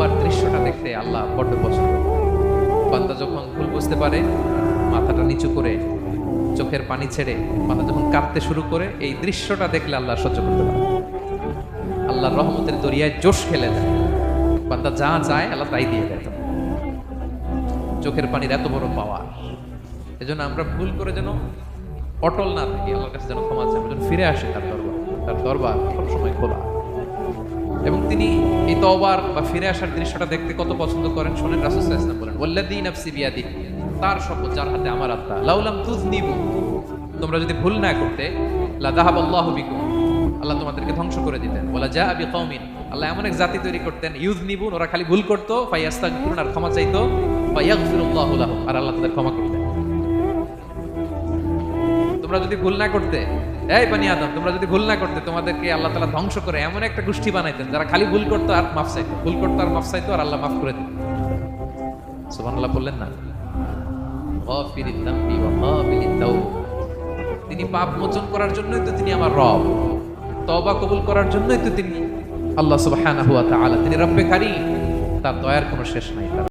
তওবার দৃশ্যটা দেখতে আল্লাহ বড্ড পছন্দ। বান্দা যখন ভুল বুঝতে পারে, মাথাটা নিচু করে চোখের পানি ছেড়ে বান্দা যখন কাঁদতে শুরু করে, এই দৃশ্যটা দেখলে আল্লাহ সহ্য করতে পারে। আল্লাহর রহমতের দরিয়ায় জোশ খেলে দেয়, বান্দা যা চায় আল্লাহ তাই দিয়ে দেয়। চোখের পানির এত বড় পাওয়ার। এজন্য আমরা ভুল করে যেন অটল না থাকি, আল্লাহর কাছে যেন ক্ষমা চাই, যেন ফিরে আসে তার দরবার সবসময় খোলা। এবং তিনি এই তওবার বা ফিরে আসার দৃশ্যটা দেখতে কত পছন্দ করেন শোনেন। রাসূল সাল্লাল্লাহু আলাইহি ওয়াসাল্লাম বলেন, ওয়াল্লাযী নাফসি বিয়াদিহি, তার শপথ যার হাতে আমার আত্মা, লাউলাম তুযনিবু, তোমরা যদি ভুল না করতে, লা যাহাবাল্লাহু বিকুম, আল্লাহ তোমাদেরকে ধ্বংস করে দিতেন। ওয়ালা জাআ বিকওমিন, আল্লাহ এমন এক জাতি তৈরি করতেন, ইউযনিবুন, ওরা খালি ভুল করতো, ফায়াস্তাগফিরুন, আর ক্ষমা চাইতো, ফায়াগফিরুল্লাহু লাহুম, আর আল্লাহ তাদের ক্ষমা করতেন। তোমরা যদি ভুল না করতে, এই বনি আদম, তোমরা যদি ভুল না করতে, তোমাদেরকে আল্লাহ তাআলা ধ্বংস করে এমন একটা গোষ্ঠী বানাইতেন যারা খালি ভুল করতো আর মাফ চাইতো, ভুল করতো আর মাফ চাইতো, আর আল্লাহ মাফ করে দিতেন। সুবহানাল্লাহ বললেন না? গাফিরিদ যামবি ওয়া কাবিলিত তাওব, তিনি পাপ মোচন করার জন্যই তো তিনি আমার রব, তওবা কবুল করার জন্যই তো তিনি আল্লাহ সুবহানাহু ওয়া তাআলা, তিনি রব্বে কারীম, তার দয়ার কোনো শেষ নাই।